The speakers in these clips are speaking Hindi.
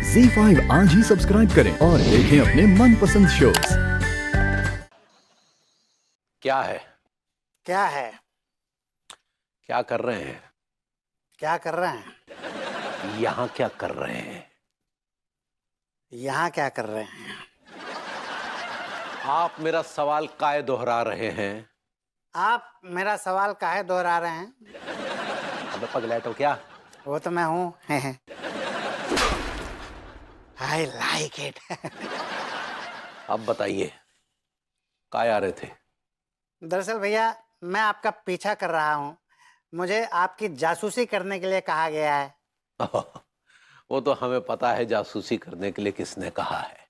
ZEE5 आज ही सब्सक्राइब करें और देखें अपने मनपसंद शोज। क्या है? क्या है? क्या कर रहे हैं? क्या कर रहे हैं? यहाँ क्या कर रहे हैं? यहाँ क्या कर रहे हैं? आप मेरा सवाल काहे दोहरा रहे हैं? आप मेरा सवाल काहे दोहरा रहे हैं? अबे पगलेट हो क्या? वो तो मैं हूँ। आई लाइक इट। अब बताइए, काहे आ रहे थे? दरअसल भैया मैं आपका पीछा कर रहा हूँ। मुझे आपकी जासूसी करने के लिए कहा गया है। वो तो हमें पता है जासूसी करने के लिए किसने कहा है।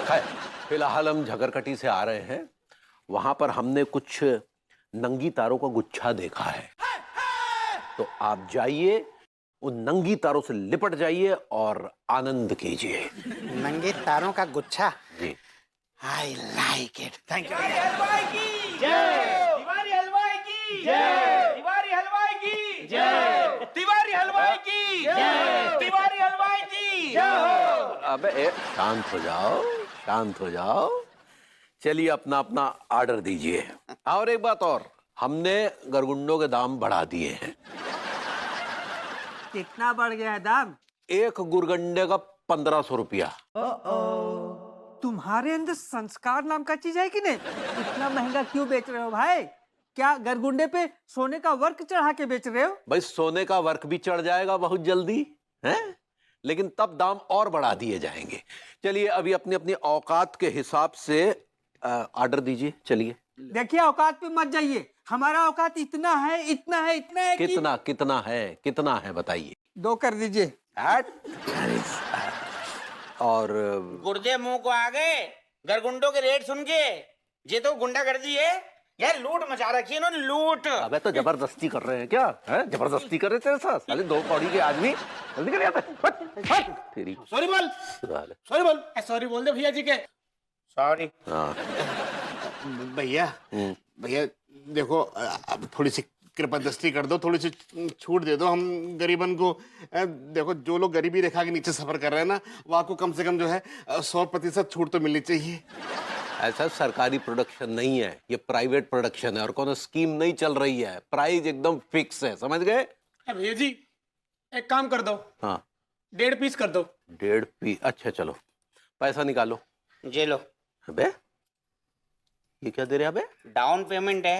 खैर, फिलहाल हम झगरकटी से आ रहे हैं। वहां पर हमने कुछ नंगी तारों का गुच्छा देखा है, तो आप जाइए, उन नंगी तारों से लिपट जाइए और आनंद कीजिए। नंगी तारों का गुच्छा? जी। I like it, thank you. Tiwari Halwai की जय। तिवारी हलवाई की जय। तिवारी हलवाई की जय। तिवारी हलवाई की जय। तिवारी हलवाई की जय। अबे शांत हो जाओ, शांत हो जाओ। चलिए अपना अपना ऑर्डर दीजिए। और एक बात और, हमने गरगुंडों के दाम बढ़ा दिए हैं। कितना बढ़ गया है दाम? एक गुरगंडे का 1500 रुपया। तुम्हारे अंदर संस्कार नाम का चीज है कि नहीं? इतना महंगा क्यों बेच रहे हो भाई? क्या गरगुंडे पे सोने का वर्क चढ़ा के बेच रहे हो? भाई सोने का वर्क भी चढ़ जाएगा बहुत जल्दी, हैं? लेकिन तब दाम और बढ़ा दिए जाएंगे। चलिए अभी अपनी अपनी औकात के हिसाब से ऑर्डर दीजिए। चलिए। देखिए औकात पे मत जाइए। हमारा औकात इतना है, इतना है, इतना है कि... कितना कितना है, कितना है बताइए। 2 कर दीजिए। और गुर्दे मुंह को आ गए गरगुंडों के रेट सुन के। ये तो गुंडागर्दी है यार, लूट मचा रखी है इन्होंने, लूट। अबे तो जबरदस्ती कर रहे हैं क्या? है जबरदस्ती कर रहे तेरे साथ? साले 2 कौड़ी के आदमी जल्दी कर जाते। तेरी सॉरी बोल, सॉरी बोल, सॉरी बोल दे भैया जी के। सॉरी। हाँ। भैया भैया देखो, अब थोड़ी सी कृपा दस्ती कर दो, थोड़ी सी छूट दे दो हम गरीबन को। देखो जो लोग गरीबी रेखा के नीचे सफर कर रहे हैं ना, वहाँ को कम से कम जो है 100% छूट तो मिलनी चाहिए। ऐसा सरकारी प्रोडक्शन नहीं है, ये प्राइवेट प्रोडक्शन है और कोनो स्कीम नहीं चल रही है। प्राइस एकदम फिक्स है, समझ गए? भैया जी एक काम कर दो, हाँ 1.5 पीस कर दो। 1.5 पीस? अच्छा चलो पैसा निकालो। ये लो। अबे ये क्या दे रहे अबे? डाउन पेमेंट है।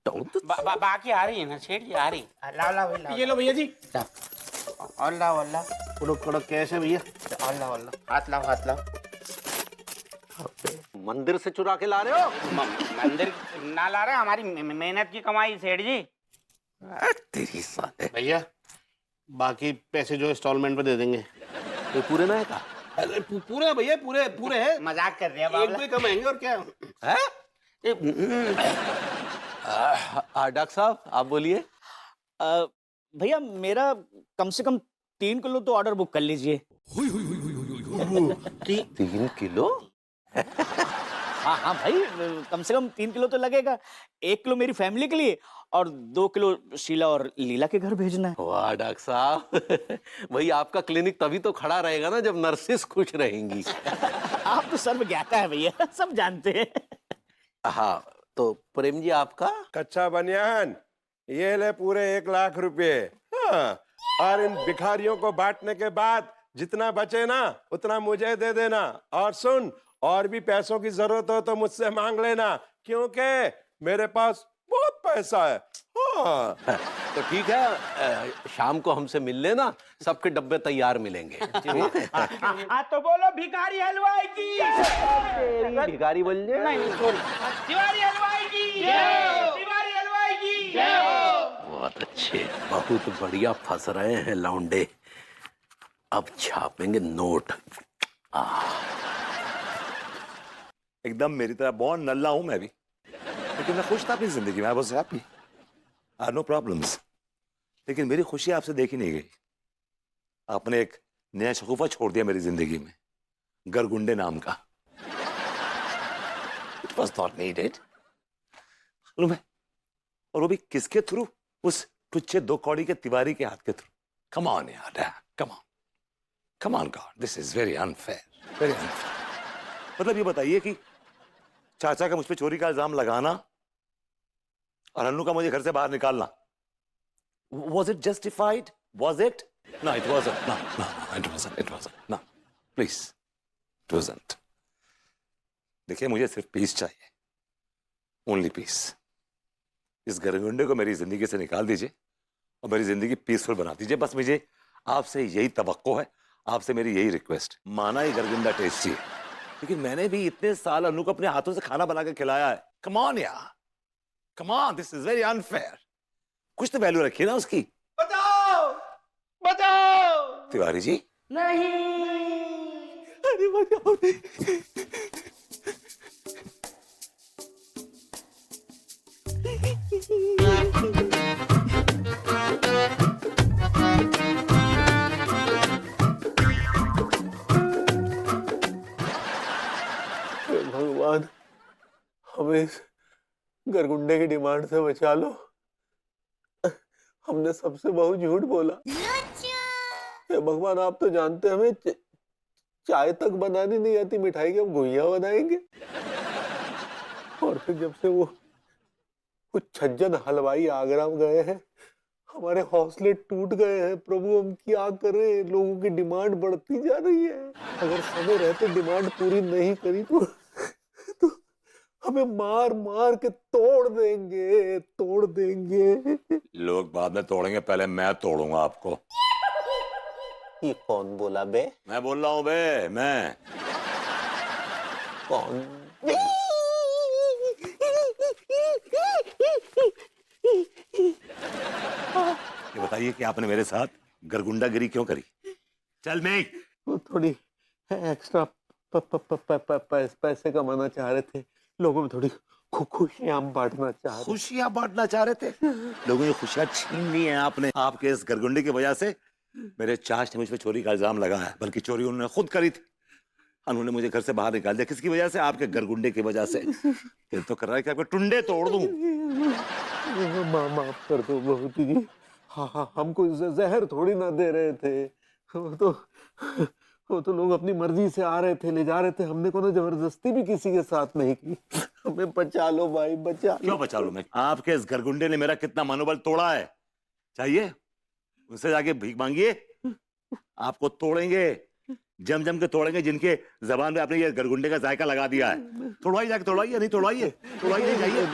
डाउन तो बाकी आ रही है ना सेठ जी, आ रही। लाओ लाओ लाओ। ये लो भैया जी। अल्लाह अल्लाह, कड़क कड़क कैश है भैया। अल्लाह अल्लाह। हाथ लाओ, हाथ लाओ। मंदिर से चुरा के ला रहे हो? मंदिर ना ला रहे, हमारी मेहनत की कमाई सेठ जी। तेरी साले। भैया बाकी पैसे जो इंस्टॉलमेंट पे दे देंगे। ये पूरे ना है का? अरे पूरे हैं भैया, पूरे पूरे हैं। मजाक कर रहे हैं एक बाबला। भी कम आएंगे और क्या है? डॉक्टर साहब आप बोलिए। भैया मेरा कम से कम 3 किलो तो ऑर्डर बुक कर लीजिए। 3 किलो? हाँ हाँ भाई, कम से कम 3 किलो तो लगेगा। 1 किलो मेरी फैमिली के लिए और 2 किलो शीला और लीला के घर भेजना है। वाह डॉक्टर साहब, भाई आपका क्लिनिक तभी तो खड़ा रहेगा ना जब नर्सेस खुश रहेंगी। आप तो सर्व ज्ञाता है भैया, सब जानते हैं। हाँ तो प्रेम जी आपका? कच्चा बनियान ये ले पूरे 1 लाख रुपए। हाँ, और इन भिखारियों को बांटने के बाद जितना बचे ना उतना मुझे दे देना। और सुन, और भी पैसों की जरूरत हो तो मुझसे मांग लेना, क्योंकि मेरे पास बहुत पैसा है। हाँ। तो ठीक है, शाम को हमसे मिल लेना, सबके डब्बे तैयार मिलेंगे। हाँ तो बोलो भिखारी हलवाई की। भिखारी बोल जाए? नहीं सॉरी। तिवारी हलवाई की जय। तिवारी हलवाई की जय। बहुत अच्छे, बहुत बढ़िया फंस रहे हैं लौंडे। अब छापेंगे नोट। एकदम मेरी तरह बॉर्न नल्ला हूं मैं भी, लेकिन मैं खुश था अपनी जिंदगी में। I was happy, no problems. लेकिन मेरी खुशी आपसे देखी नहीं गई। आपने एक नया शगुफा छोड़ दिया मेरी जिंदगी में, गरगुंडे नाम का। It was not needed. और वो भी किसके थ्रू? उस टुच्चे 2 कौड़ी के तिवारी के हाथ के थ्रू। कम ऑन यार, come on. Come on God, this is very unfair, very unfair. मतलब ये बताइए कि चाचा का मुझ पे चोरी का इल्जाम लगाना और अन्नू का मुझे घर से बाहर निकालना, was it justified? Was it? No, it wasn't. No, it wasn't. It wasn't. No, please, it wasn't. देखिए, मुझे सिर्फ पीस चाहिए, ओनली पीस। इस गरगुंडे को मेरी जिंदगी से निकाल दीजिए और मेरी जिंदगी पीसफुल बना दीजिए। बस मुझे आपसे यही तवक्को है, आपसे मेरी यही रिक्वेस्ट। माना ये गरगुंडा टेस्टी है, लेकिन मैंने भी इतने साल अनु को अपने हाथों से खाना बना के खिलाया है। कम ऑन यार, come on, this is very unfair. कुछ तो वैल्यू रखिए ना उसकी। बचाओ, बचाओ। तिवारी जी, नहीं। अरे बचाओ। भगवान, हमें इस गरगुंडे की डिमांड से बचा लो। हमने सबसे बहुत झूठ बोला। हे भगवान, आप तो जानते हैं हमें चाय तक बनानी नहीं आती, मिठाई के हम गुइया बनाएंगे। और फिर जब से वो कुछ छज्जन हलवाई आगरा में गए हैं, हमारे हौसले टूट गए हैं। प्रभु, हम क्या करें? लोगों की डिमांड बढ़ती जा रही है। अगर समय रहते डिमांड पूरी नहीं करी तो हमें मार मार के तोड़ देंगे, तोड़ देंगे। लोग बाद में तोड़ेंगे, पहले मैं तोड़ूंगा आपको। ये कौन बोला बे? मैं बोल रहा हूँ बे, मैं। कौन? ये बताइए कि आपने मेरे साथ गरगुंडागिरी क्यों करी? चल मैं वो थोड़ी एक्स्ट्रा पैसे कमाना चाह रहे थे, लोगों में थोड़ी खुशियां बांटना चाह रहे। खुशियां बांटना चाह रहे थे? लोगों की खुशियां छीन ली हैं आपने। आपके इस गरगुंडे की वजह से मेरे चाच ने मुझ पे चोरी का इल्जाम लगाया है, बल्कि चोरी उन्होंने खुद करी थी। उन्होंने मुझे घर से बाहर निकाल दिया। किसकी वजह से? आपके गरगुंडे की वजह से। दिल तो कर रहा है कि आपके टुंडे तोड़ दूं। माफ कर दो बहू जी। हाँ, हमको जहर थोड़ी ना दे रहे थे। वो तो लोग अपनी मर्जी से आ रहे थे, ले जा रहे थे। हमने कोई जबरदस्ती भी किसी के साथ नहीं की। हमें बचा लो भाई, बचा लो। क्यों बचा लो मैं? आपके इस गरगुंडे ने मेरा कितना मनोबल तोड़ा है। चाहिए उनसे जाके भीख मांगिए, आपको तोड़ेंगे, जम जम के तोड़ेंगे। जिनके जबान पे आपने ये गरगुंडे का जायका लगा दिया है, तोड़वाइए, जाके तोड़वाइए। नहीं तोड़वाइए, तोड़वाइए, जाइए।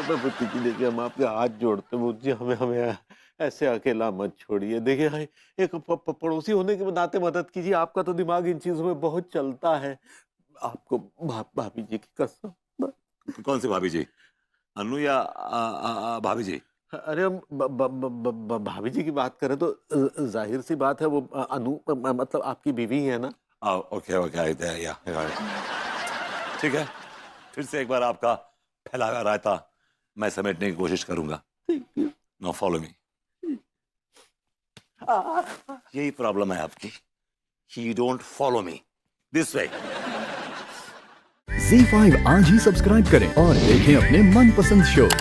देखिए, हम आपके हाथ जोड़ते मुझे, हमें ऐसे अकेला मत छोड़िए। देखिए, एक पड़ोसी होने के नाते मदद कीजिए। आपका तो दिमाग इन चीजों में बहुत चलता है। आपको भाभी जी की कसम। कौन सी भाभी जी? अनु या भाभी जी? अरे, हम भाभी जी की बात करें तो जाहिर सी बात है, वो अनु मतलब आपकी बीवी है ना। ओके ओके, या ठीक है। फिर से एक बार आपका फैलाया रायता मैं समेटने की कोशिश करूंगा। No follow me. यही प्रॉब्लम है आपकी, you don't follow me this way. ZEE5 आज ही सब्सक्राइब करें और देखें अपने मनपसंद शोज